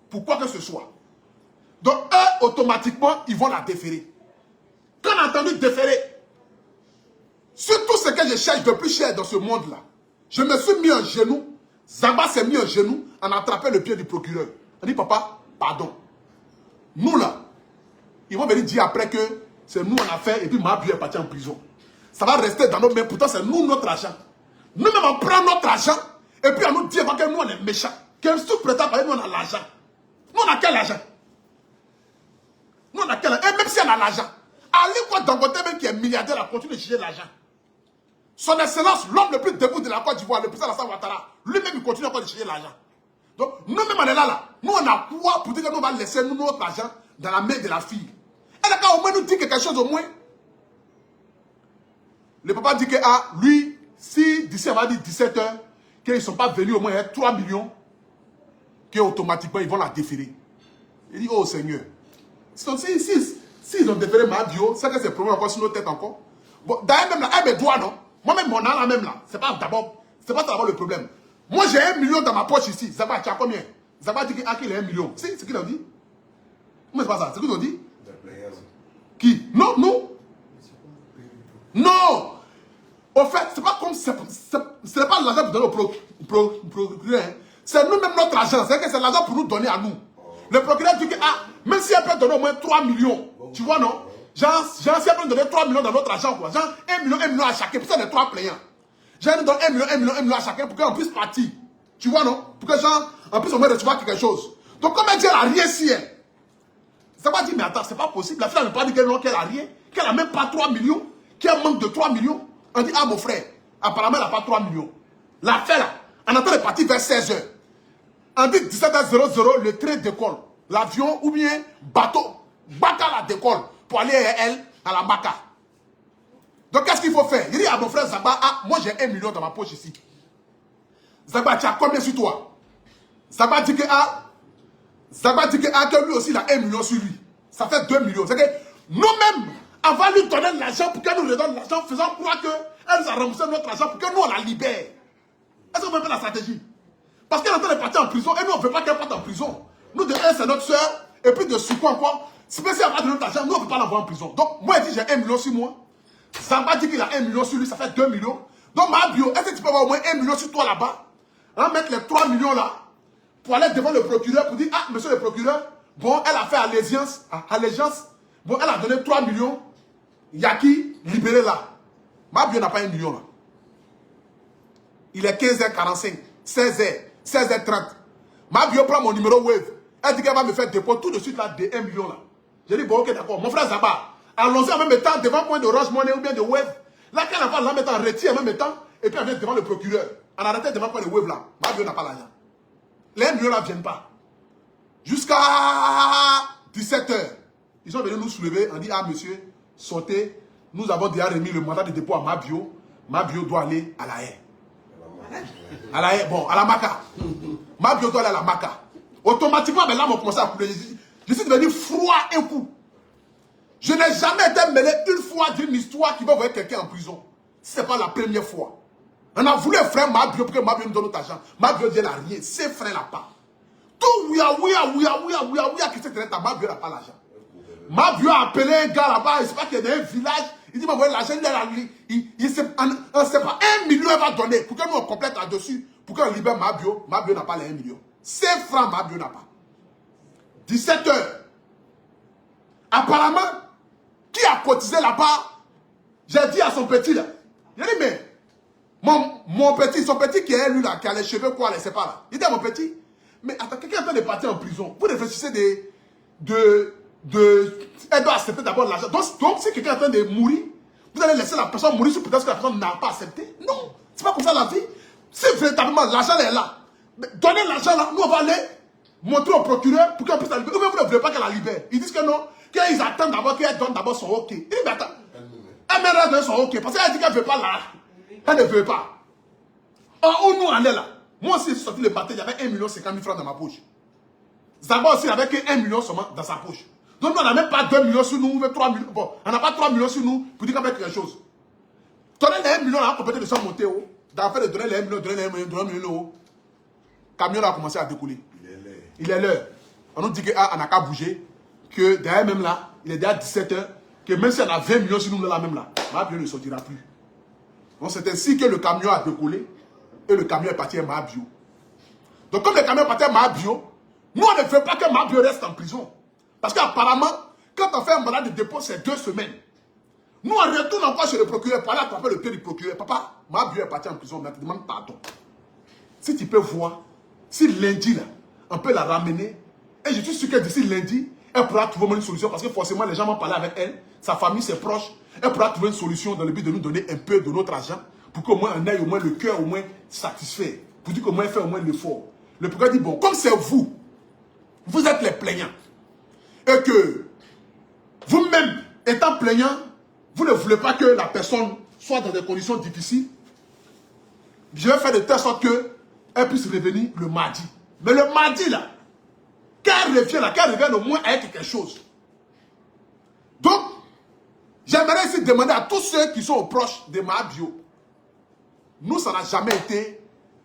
pour quoi que ce soit. Donc eux, automatiquement, ils vont la déférer. Quand on a entendu déférer, sur tout ce que je cherche de plus cher dans ce monde-là, je me suis mis en genou, Zaba s'est mis en genou, en attrapant le pied du procureur. On dit, papa, pardon. Nous là, ils vont venir dire après que c'est nous on a fait et puis ma bio est partie en prison. Ça va rester dans nos mains, pourtant c'est nous notre argent. Nous-mêmes on prend notre argent et puis on nous dit que nous on est méchants. Quel sous-prétend parce que nous on a l'argent. Nous on a quel argent? Nous on a quel argent? Et même si on a l'argent, Ali Dangote même qui est milliardaire a continué de chercher l'argent. Son excellence, l'homme le plus debout de la Côte d'Ivoire, le président Alassane Ouattara, lui-même il continue encore de chercher l'argent. Donc, nous-mêmes, on est là. Nous, on a quoi pour dire que nous, on va laisser notre argent dans la main de la fille. Elle a qu'à au moins nous dire quelque chose au moins. Le papa dit que, ah, lui, si d'ici, on va dire 17 h, qu'ils ne sont pas venus au moins avec 3 millions, qu'automatiquement, ils vont la déférer. Il dit, oh Seigneur, S'ils ont déféré ma bio, c'est que c'est problème encore sur nos têtes encore. Bon, d'ailleurs, même là, mes doigts, non. Moi-même, mon âme, même là, c'est pas d'abord le problème. Moi, j'ai 1 million dans ma poche ici. Zaba, tu as combien? Zaba dit qu'il a 1 million. C'est ce qu'il a dit. Comment c'est pas ça? C'est ce qu'ils ont dit? Qui? Non, non. Non. Au fait, c'est pas comme... Ce n'est pas l'argent pour donner au procureur. C'est nous-mêmes notre argent. C'est que c'est l'argent pour nous donner à nous. Le procureur dit que, même si elle peut donner au moins 3 millions, tu vois, non? Genre, si elle peut donner 3 millions dans notre argent, quoi. Genre, 1 million à chacun. Pour ça, les 3 plaignants. Genre, nous donne 1 million à chacun pour qu'on puisse partir. Tu vois, non? Pour que, genre, en plus, on va recevoir quelque chose. Donc, comme elle dit, elle n'a rien si elle. Ça va dire, mais attends, c'est pas possible. La fille n'a pas dit qu'elle n'a rien, qu'elle n'a même pas 3 millions, qu'elle manque de 3 millions. On dit, mon frère, apparemment, elle n'a pas 3 millions. La fille, là, on attend de partir vers 16h. On dit 17h00, le train décolle. L'avion ou bien bateau. Baka la décolle pour aller elle à la Maka. Donc, qu'est-ce qu'il faut faire? Il dit à mon frère Zaba, moi j'ai 1 million dans ma poche ici. Zaba, tu as combien sur toi? Zaba dit que que lui aussi, il a 1 million sur lui. Ça fait 2 millions. C'est que nous-mêmes, on va lui donner l'argent pour qu'elle nous redonne l'argent, faisant croire qu'elle nous a remboursé notre argent pour que nous, on la libère. Est-ce qu'on peut faire la stratégie? Parce qu'elle est en train de partir en prison et nous, on ne veut pas qu'elle parte en prison. Nous, de un, c'est notre soeur, et puis de sucre encore. Si elle va donner notre argent, nous, on ne peut pas l'envoyer en prison. Donc, moi, il dit, j'ai 1 million sur moi. Zamba dit qu'il a 1 million sur lui, ça fait 2 millions. Donc, ma bio, est-ce que tu peux avoir au moins 1 million sur toi là-bas? On va mettre les 3 millions là, pour aller devant le procureur, pour dire, monsieur le procureur, bon, elle a fait allégeance. Bon, elle a donné 3 millions. Yaki, libéré là. Ma bio n'a pas 1 million là. Il est 15h45, 16h, 16h30. Ma bio prend mon numéro Wave. Elle dit qu'elle va me faire dépôt tout de suite là de 1 million là. J'ai dit, bon, ok, d'accord. Mon frère Zaba, allons-y en même temps devant point de Orange Money ou bien de Wave. Là, quand elle va en même temps, retire en même temps, et puis elle vient devant le procureur. On arrête devant point de Wave là. Ma bio n'a pas l'argent. Les 1 million là ne viennent pas. Jusqu'à 17h. Ils sont venus nous soulever. On dit, monsieur, sortez. Nous avons déjà remis le mandat de dépôt à ma bio. Ma bio doit aller à la haie. À la haie, bon, à la Maka. Ma bio doit aller à la Maka. Automatiquement, mes larmes ont commencé à couler. Je suis devenu froid et coup. Je n'ai jamais été mêlé une fois d'une histoire qui va envoyer quelqu'un en prison. Ce n'est pas la première fois. On a voulu frère ma bio pour que ma bio nous donne notre argent. Ma bio dit elle n'a rien. Ses frères là pas. Tout ouya, qui s'est traité à ma bio n'a pas l'argent. Ma bio a appelé un gars là-bas, il ne sait pas qu'il y a un village. Il dit, mais l'argent, il sait pas, 1 million elle va donner pour que nous on complète là-dessus, pour qu'on libère ma bio n'a pas les 1 million. 5 francs, ma bio n'a pas. 17h. Apparemment, qui a cotisé là-bas? J'ai dit à son petit là. J'ai dit, mais, mon petit, son petit qui est lui là, qui a les cheveux quoi, c'est pas là. Il dit à mon petit, mais attends, quelqu'un est en train de partir en prison. Vous réfléchissez elle doit accepter d'abord l'argent. Donc, si quelqu'un est en train de mourir, vous allez laisser la personne mourir sur peut-être que la personne n'a pas accepté. Non, c'est pas comme ça la vie. Si véritablement l'argent est là, donnez l'argent là, nous on va aller montrer au procureur pour qu'on puisse la libérer. Ou même vous ne voulez pas qu'elle la libère. Ils disent que non, qu'ils attendent d'abord qu'elle donne d'abord son OK. Il dit, mais attends, elle m'a donné son OK parce qu'elle dit qu'elle ne veut pas là. Elle ne veut pas. Or, où nous on est là? Moi aussi, je suis sorti le matin, j'avais 1,50 000 francs dans ma poche. Zaba aussi avait que 1 million seulement dans sa poche. Donc on n'a même pas 2 millions sur nous, ou 3 millions. Bon, on n'a pas 3 millions sur nous pour dire qu'on fait quelque chose. Donner les 1 million là, on peut peut-être de monter haut. Dans le fait de donner les 1 million, donner les 1 million, donner 1 million haut. Le camion là a commencé à découler. Il est l'heure. On nous dit qu'on n'a qu'à bouger. Que derrière même là, il est déjà 17h. Que même si on a 20 millions sur nous là même là, ma bio ne sortira plus. Donc c'est ainsi que le camion a décollé. Et le camion est parti à ma bio. Donc comme le camion est parti à ma bio, nous on ne veut pas que ma bio reste en prison. Parce qu'apparemment, quand on fait un mandat de dépôt, c'est 2 semaines. Nous, on retourne encore chez le procureur pour aller attraper le pied du procureur. Papa, ma bio est partie en prison, mais elle te demande pardon. Si tu peux voir, si lundi, là, on peut la ramener, et je suis sûr que d'ici lundi, elle pourra trouver une solution, parce que forcément, les gens vont parler avec elle, sa famille, ses proches, elle pourra trouver une solution dans le but de nous donner un peu de notre argent, pour qu'au moins on ait au moins le cœur au moins satisfait, pour dire qu'au moins elle fait au moins l'effort. Le procureur dit, bon, comme c'est vous, vous êtes les plaignants, et que vous-même, étant plaignant, vous ne voulez pas que la personne soit dans des conditions difficiles, je vais faire de telle sorte qu'elle puisse revenir le mardi. Mais le mardi, là, qu'elle revienne au moins avec quelque chose. Donc, j'aimerais ici demander à tous ceux qui sont proches de Mahabio, nous, ça n'a jamais été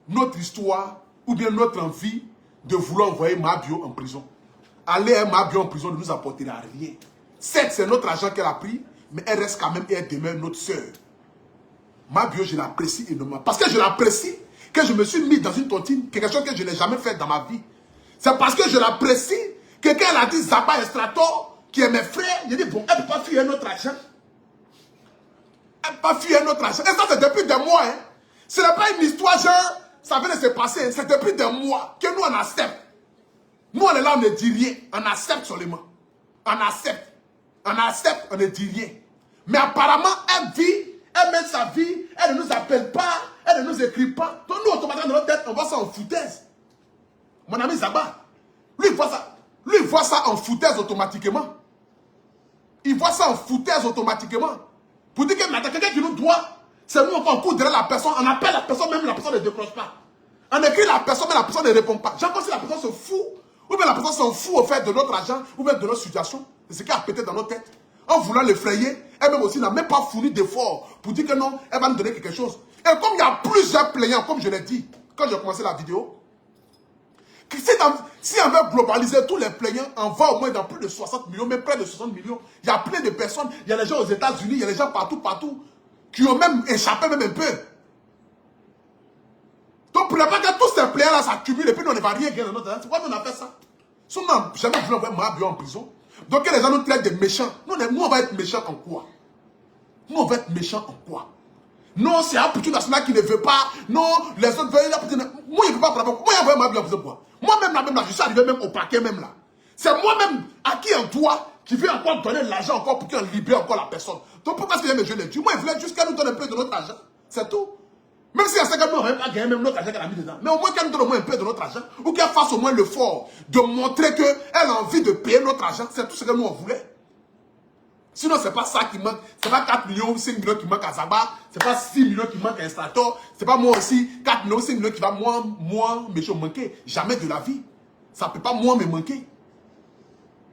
notre histoire ou bien notre envie de vouloir envoyer Mahabio en prison. Aller à Mahabio en prison ne nous apportera rien. Certes, c'est notre argent qu'elle a pris, mais elle reste quand même et elle demeure notre soeur. Mahabio, je l'apprécie énormément. Parce que je l'apprécie, que je me suis mis dans une tontine, quelque chose que je n'ai jamais fait dans ma vie. C'est parce que je l'apprécie que quand elle a dit Zaba Estrator, qui est mes frères, j'ai dit, bon, elle ne peut pas fuir notre argent. Elle ne peut pas fuir notre argent. Et ça, c'est depuis des mois. Hein. Ce n'est pas une histoire, genre, ça vient de se passer. C'est depuis des mois que nous, on accepte. Nous, on est là, on ne dit rien. On accepte seulement. On accepte. On accepte, on ne dit rien. Mais apparemment, elle vit, elle mène sa vie, elle ne nous appelle pas, elle ne nous écrit pas. Donc nous, automatiquement, dans notre tête, on voit ça en foutaise. Mon ami Zaba, lui, il voit ça en foutaise automatiquement. Il voit ça en foutaise automatiquement. Pour dire que maintenant, quelqu'un qui nous doit, c'est nous, on court derrière la personne, on appelle la personne, même la personne ne décroche pas. On écrit la personne, mais la personne ne répond pas. J'ai pensé que la personne se fout, ou bien la personne s'en fout au fait de notre argent, ou bien de notre situation. C'est ce qui a pété dans nos têtes. En voulant l'effrayer, elle-même aussi n'a même pas fourni d'efforts pour dire que non, elle va nous donner quelque chose. Et comme il y a plusieurs plaignants, comme je l'ai dit, quand j'ai commencé la vidéo, que si on veut globaliser tous les plaignants, on va au moins dans plus de 60 millions, même près de 60 millions. Il y a plein de personnes, il y a les gens aux États-Unis, il y a les gens partout, qui ont même échappé même un peu. Donc pour ne pas que tous ces plaignants-là s'accumulent et puis nous, on ne va rien gagner dans notre tête. Pourquoi nous on a fait ça? Si on n'a jamais voulu envoyer Mahabio en prison, donc que les gens nous traitent de méchants. Nous, on va être méchants en quoi? Nous, on va être méchants en quoi? Non, c'est un petit national qui ne veut pas. Non, les autres veulent. Moi, il ne veut pas prendre. Moi, il envoie Mahabio en prison quoi? Moi-même, là, je suis arrivé même au paquet même là. C'est moi-même à qui on doit, qui veut encore donner l'argent encore pour qu'on libère encore la personne. Donc pourquoi est-ce qu'il y a mes jeunes les tuer? Moi, il voulait juste qu'elle nous donne un peu de notre argent. C'est tout. Même si elle sait que nous, on ne va pas gagner même notre argent qu'elle a mis dedans. Mais au moins qu'elle nous donne au moins un peu de notre argent. Ou qu'elle fasse au moins l'effort de montrer qu'elle a envie de payer notre argent. C'est tout ce que nous, on voulait. Sinon, ce n'est pas ça qui manque. Ce n'est pas 4 millions ou 5 millions qui manquent à Zaba. Ce n'est pas 6 millions qui manquent à Estrator. Ce n'est pas moi aussi 4 millions ou 5 millions qui va moi me manquer. Jamais de la vie. Ça ne peut pas moi me manquer.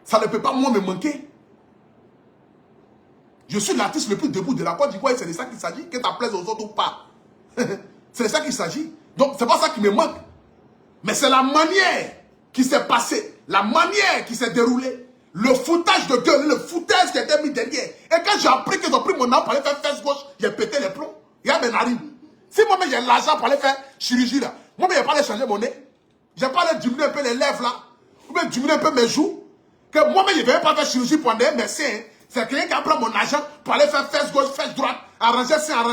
Ça ne peut pas moi me manquer. Je suis l'artiste le plus debout de la Côte d'Ivoire et c'est de ça qu'il s'agit. Que ça plaise aux autres ou pas. C'est de ça qu'il s'agit. Donc, ce n'est pas ça qui me manque. Mais c'est la manière qui s'est passée. La manière qui s'est déroulée. Le foutage de gueule, le foutage qui a été mis derrière. Et quand j'ai appris qu'ils ont pris mon arme pour aller faire fesse gauche, j'ai pété les plombs. Il y a mes narines. Si moi-même j'ai l'argent pour aller faire chirurgie là, moi-même j'ai pas allé changer mon nez. J'ai pas allé diminuer un peu les lèvres là. Ou bien diminuer un peu mes joues. Que moi-même je ne vais pas faire chirurgie pour aller médecin. C'est quelqu'un qui a pris mon argent pour aller faire fesse gauche, fesse droite, arranger ça,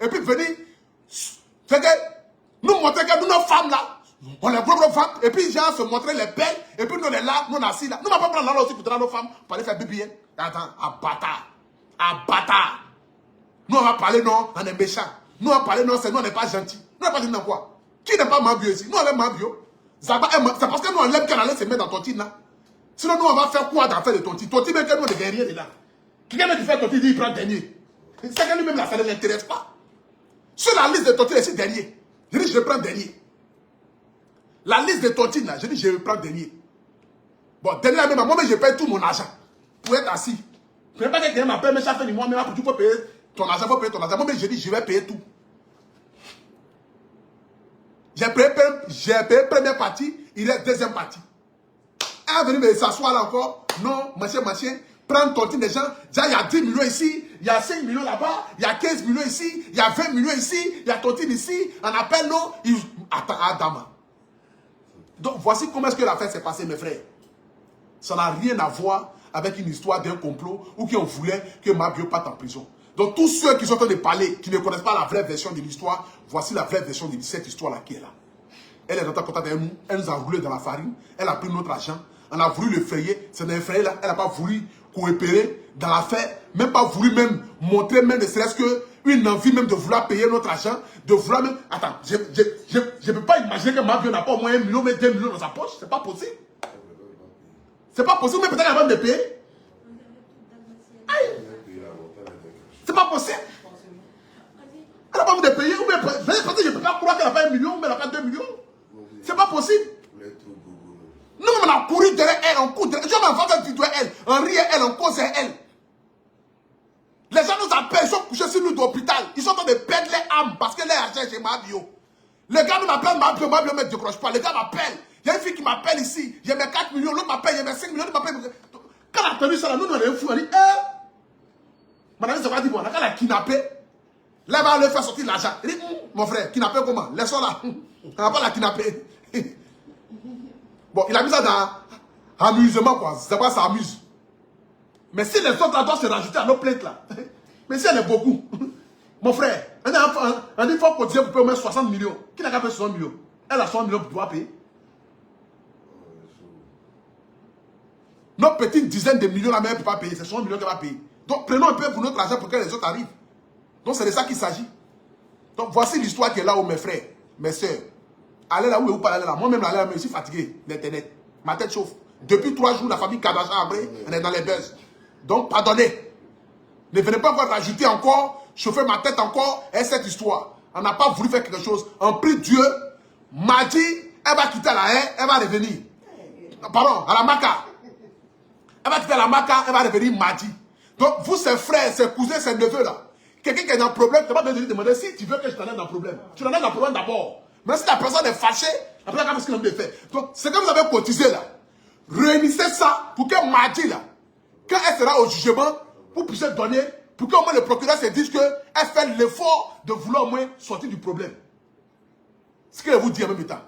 et puis venir. C'est que nous montrer que nous, nos femmes là, on est gros femmes, et puis gens se montrer les belles, et puis nous on est là, nous on est assis là. Nous on va pas prendre là aussi pour donner nos femmes pour aller faire BBN. Attends, à bâtard. Nous on va parler non, on est méchants. Nous on va parler non, c'est nous on n'est pas gentils. Nous on n'est pas gentils dans quoi? Qui n'est pas Mahabio ici? Nous on aime Mahabio. C'est parce que nous on l'aime qu'elle allait se mettre dans tontine là. Sinon nous on va faire quoi dans faire de tontine? Tontine même que nous on ne gagne rien dedans. Quelqu'un qui fait tontine dit il prend dernier. C'est que lui-même là ça ne l'intéresse pas. Sur la liste de tontine ici dernier. Je dis je prends dernier. La liste de tontines là, je dis je vais prendre dernier. Bon, dernier même, moi-même je paye tout mon argent pour être assis. Je ne veux pas que quelqu'un m'appelle, mais chaque fois, moi-même, tu peux payer ton argent, faut payer ton argent. Moi-même je dis je vais payer tout. J'ai payé première partie, il reste deuxième partie. Elle est venue me s'asseoir là encore. Non, machin, prendre tontine des gens. Déjà, il y a 10 millions ici, il y a 5 millions là-bas, il y a 15 millions ici, il y a 20 millions ici, il y a tontine ici. On appelle non, attends, Adama. Donc, voici comment est-ce que l'affaire s'est passée, mes frères. Ça n'a rien à voir avec une histoire d'un complot ou qu'on voulait que Mahabio parte en prison. Donc, tous ceux qui sont en train de parler, qui ne connaissent pas la vraie version de l'histoire, voici la vraie version de cette histoire-là qui est là. Elle est en contact avec nous, elle nous a roulé dans la farine, elle a pris notre argent, on a voulu l'effrayer, c'est l'effrayer là, elle n'a pas voulu coopérer dans l'affaire, même pas voulu même montrer, même ne serait-ce qu'une envie même de vouloir payer notre argent, de vouloir même... Attends, je ne peux pas imaginer que Mahabio n'a pas au moins 1 million, mais 2 millions dans sa poche, c'est pas possible. C'est pas possible, mais peut-être qu'elle va me payer. Aïe! C'est pas possible. Elle n'a pas envie de payer, ou bien peut-être que je ne peux pas croire qu'elle n'a pas 1 million, mais elle n'a pas 2 millions. C'est pas possible. Nous, on a couru derrière elle, on court derrière elle. Je m'en vais faire une vidéo à elle, on rit à elle, on cause à elle. gens nous appellent, ils sont couchés sur nous d'hôpital. Ils sont en train de perdre les âmes parce que les argent chez Mabio. Le gars nous m'appelle, Mabio ne décroche pas. Le gars m'appelle. Il y a une fille qui m'appelle ici. J'ai mes 4 millions, l'autre m'appelle, il y a mes 5 millions, l'autre m'appelle. Quand on a tenu ça, là, nous, on est fous. On dit, madame, ça va dire, bon, quand elle a kidnappé, là, elle va leur faire sortir l'argent. Il dit, mon frère, kidnappé comment? Laissons là. On va pas la kidnapper. Bon, il a mis ça dans amusement, quoi. C'est pas ça amuse. Mais si les autres là doivent se rajouter à nos plaintes là, mais si elle est beaucoup, mon frère, on dit qu'il faut cotiser pour payer au moins 60 millions. Qui n'a qu'à payer 60 millions? Elle a 60 millions pour pouvoir payer. Nos petites dizaines de millions, la mère ne peut pas payer. C'est 60 millions qu'elle va payer. Donc prenons un peu pour notre argent pour que les autres arrivent. Donc c'est de ça qu'il s'agit. Donc voici l'histoire qui est là où mes frères, mes soeurs. Allez là où vous parlez là. Moi-même, là, je suis fatigué d'Internet. Ma tête chauffe. Depuis 3 jours, la famille Kadacha après, on est dans les buzz. Donc pardonnez. Ne venez pas encore rajouter encore, chauffer ma tête encore et cette histoire. On n'a pas voulu faire quelque chose. On prie Dieu. Mardi, elle va quitter la haie, elle va revenir. Pardon, à la Maca. Elle va quitter la Maca, elle va revenir mardi. Donc vous, ses frères, ses cousins, ses neveux là, quelqu'un qui est dans un problème, tu n'as pas besoin de lui demander si tu veux que je t'en aide dans le problème. Tu en as dans le problème d'abord. Mais si la personne est fâchée, la personne a ce qu'il a fait. Donc, ce que vous avez cotisé là, réunissez ça pour que mardi là, quand elle sera au jugement, vous puissiez donner, pour qu'au moins le procureur se dise qu'elle fait l'effort de vouloir au moins sortir du problème. Ce que je vous dis en même temps.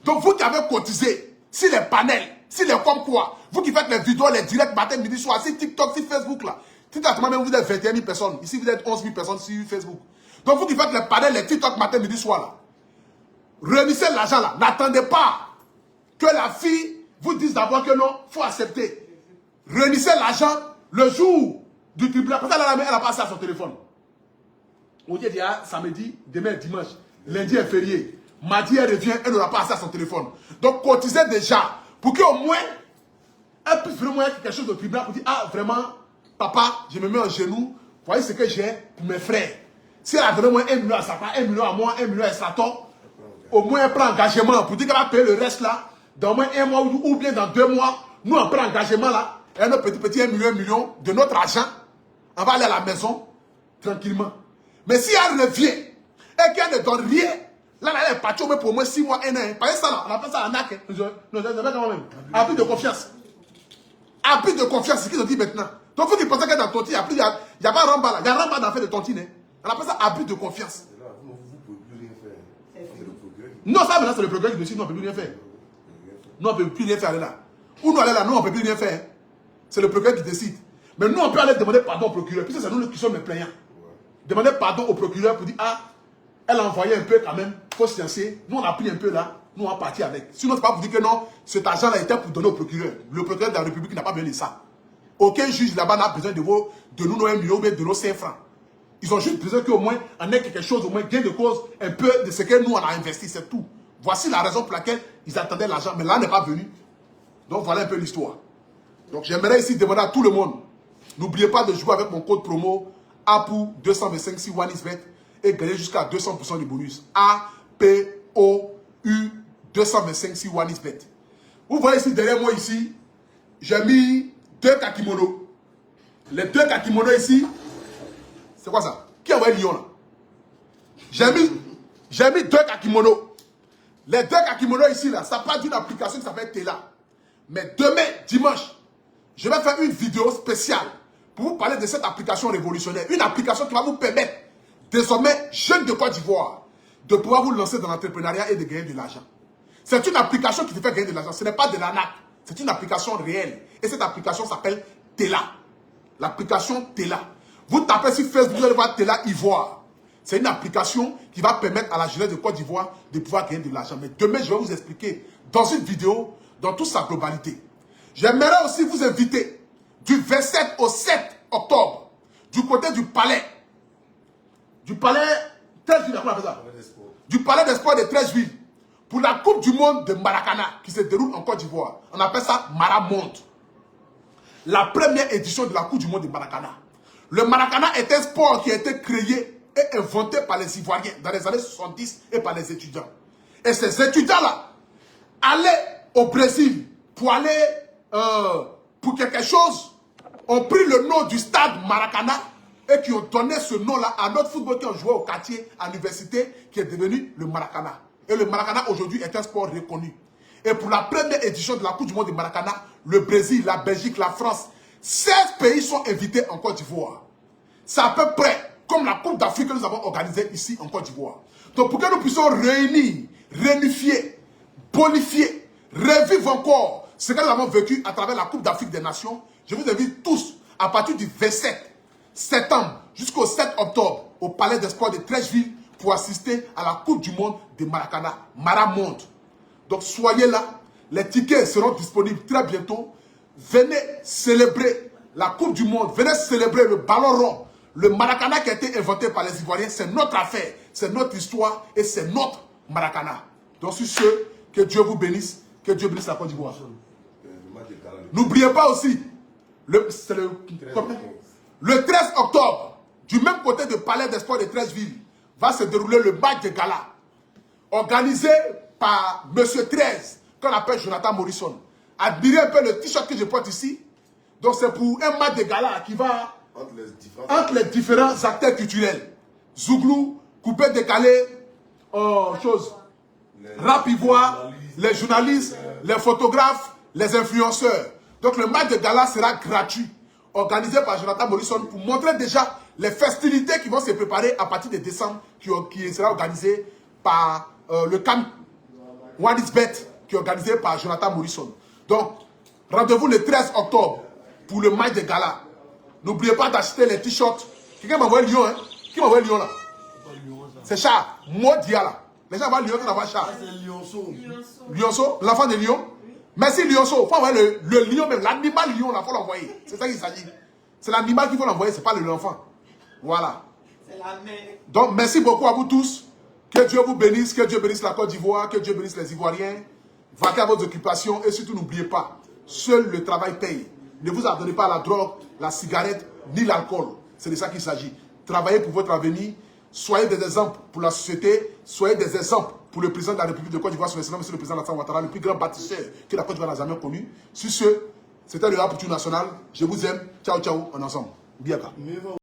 Donc, vous qui avez cotisé, si les panels, si les comme quoi, vous qui faites les vidéos, les directs matin, midi, soir, si TikTok, si Facebook là, TikTok, même vous êtes 21 000 personnes, ici vous êtes 11 000 personnes sur Facebook. Donc, vous qui faites les panels, les TikTok matin, midi, soir là, réunissez l'argent là. N'attendez pas que la fille vous dise d'abord que non, il faut accepter. Réunissez l'argent le jour du tribunal. Parce qu'elle n'a pas accès à son téléphone. On dit samedi, demain dimanche. Lundi est férié. Mardi elle revient, elle n'aura pas accès à son téléphone. Donc cotisez déjà pour qu'au moins elle puisse vraiment être quelque chose au tribunal pour dire ah vraiment, papa, je me mets en genoux. Voyez ce que j'ai pour mes frères. Si elle a donné au moins 1 million à sa part, 1 million à moi, 1 million à Saton, au moins elle prend engagement pour dire qu'elle va payer le reste là, dans au moins 1 mois ou bien dans 2 mois, nous on prend engagement là, et notre petit 1 million de notre argent, on va aller à la maison tranquillement. Mais si elle revient et qu'elle ne donne rien, là elle est partie au moins pour au moins 6 mois, 1 an. Parce que ça là, on appelle ça un acte. Non, quand même. Abus de confiance. Abus de confiance, c'est ce qu'ils ont dit maintenant. Donc il faut qu'ils pensent que dans Tontine, il n'y a pas Ramba là, il y a Ramba dans l'affaire de Tontine. On appelle ça abus de confiance. Non, ça maintenant c'est le procureur qui décide, nous on ne peut plus rien faire. Nous on ne peut plus rien faire là. Où nous aller là, nous on ne peut plus rien faire. C'est le procureur qui décide. Mais nous on peut aller demander pardon au procureur, puisque c'est nous qui sommes les plaignants. Demander pardon au procureur pour dire ah, elle a envoyé un peu quand même, il faut se lancer. Nous on a pris un peu là, nous on va partir avec. Sinon c'est pas pour dire que non, cet argent là était pour donner au procureur. Le procureur de la République n'a pas besoin de ça. Aucun juge là-bas n'a besoin de nous nos 1 million ou de nos 5 francs. Ils ont juste besoin qu'au moins on ait quelque chose, au moins gain de cause, un peu de ce que nous on a investi, c'est tout. Voici la raison pour laquelle ils attendaient l'argent, mais là n'est pas venu. Donc voilà un peu l'histoire. Donc j'aimerais ici demander à tout le monde, n'oubliez pas de jouer avec mon code promo APOU225 si OneXBet et gagner jusqu'à 200% du bonus. APOU225 si OneXBet. Vous voyez ici derrière moi ici, j'ai mis 2 kakimonos. Les 2 kakimonos ici, c'est quoi ça? Qui a envoyé Lyon là? J'ai mis 2 kakimonos. Les 2 kakimonos ici là, ça part d'une application qui s'appelle Tela. Mais demain, dimanche, je vais faire une vidéo spéciale pour vous parler de cette application révolutionnaire. Une application qui va vous permettre, désormais, jeunes de Côte d'Ivoire, de pouvoir vous lancer dans l'entrepreneuriat et de gagner de l'argent. C'est une application qui te fait gagner de l'argent. Ce n'est pas de l'arnaque. C'est une application réelle. Et cette application s'appelle Tela. L'application Tela. Vous tapez sur Facebook, vous allez voir Tela Ivoire. C'est une application qui va permettre à la jeunesse de Côte d'Ivoire de pouvoir gagner de l'argent. Mais demain, je vais vous expliquer dans une vidéo, dans toute sa globalité. J'aimerais aussi vous inviter du 27 au 7 octobre, du côté du palais. Du palais 13 villes, comment on appelle ça? Du palais des sports de 13 villes. Pour la Coupe du Monde de Maracana qui se déroule en Côte d'Ivoire. On appelle ça Maramonde. La première édition de la Coupe du Monde de Maracana. Le Maracana est un sport qui a été créé et inventé par les Ivoiriens dans les années 70 et par les étudiants. Et ces étudiants-là allaient au Brésil pour aller pour quelque chose, ont pris le nom du stade Maracana et qui ont donné ce nom-là à notre football qui ont joué au quartier, à l'université, qui est devenu le Maracana. Et le Maracana aujourd'hui est un sport reconnu. Et pour la première édition de la Coupe du Monde du Maracana, le Brésil, la Belgique, la France, 16 pays sont invités en Côte d'Ivoire. C'est à peu près comme la Coupe d'Afrique que nous avons organisée ici en Côte d'Ivoire. Donc pour que nous puissions réunir, réunifier, bonifier, revivre encore ce que nous avons vécu à travers la Coupe d'Afrique des Nations, je vous invite tous à partir du 27 septembre jusqu'au 7 octobre au Palais des Sports de Treichville pour assister à la Coupe du Monde de Maracana, Maramonde. Donc soyez là, les tickets seront disponibles très bientôt. Venez célébrer la Coupe du Monde, venez célébrer le ballon rond. Le Maracana qui a été inventé par les Ivoiriens, c'est notre affaire, c'est notre histoire et c'est notre Maracana. Donc sur ce, que Dieu vous bénisse, que Dieu bénisse la Côte d'Ivoire. N'oubliez pas aussi, le 13 octobre, du même côté du Palais des Sports de Treichville, va se dérouler le match de gala, organisé par M. 13, qu'on appelle Jonathan Morrison. Admirez un peu le t-shirt que je porte ici. Donc c'est pour un match de gala qui va entre les différents acteurs culturels. Zouglou, coupé décalé, rap ivoire, les journalistes, les photographes, les influenceurs. Donc le match de gala sera gratuit, organisé par Jonathan Morrison pour montrer déjà les festivités qui vont se préparer à partir de décembre, qui sera organisé par le camp One is Bet, qui est organisé par Jonathan Morrison. Donc, rendez-vous le 13 octobre pour le match de gala. N'oubliez pas d'acheter les t-shirts. Quelqu'un m'a envoyé Lyon, hein? Qui m'a envoyé Lyon là? C'est Char, Modia là. Les gens voient Lyon, qui envoie Char. C'est Lyonceau. Lyonceau, l'enfant de Lyon. Merci Lyonceau. Il faut envoyer le lion même, l'animal lion là, il faut l'envoyer. C'est ça qu'il s'agit. C'est l'animal qu'il faut l'envoyer, c'est pas l'enfant. Voilà. C'est la mère. Donc, merci beaucoup à vous tous. Que Dieu vous bénisse, que Dieu bénisse la Côte d'Ivoire, que Dieu bénisse les Ivoiriens. Vaquez à vos occupations et surtout n'oubliez pas, seul le travail paye. Ne vous abonnez pas à la drogue, la cigarette, ni l'alcool. C'est de ça qu'il s'agit. Travaillez pour votre avenir. Soyez des exemples pour la société. Soyez des exemples pour le président de la République de Côte d'Ivoire, son excellence, monsieur le président Alassane Ouattara, le plus grand bâtisseur que la Côte d'Ivoire n'a jamais connu. Sur ce, c'était le Rap National. Je vous aime. Ciao, ciao, en ensemble. Biaka.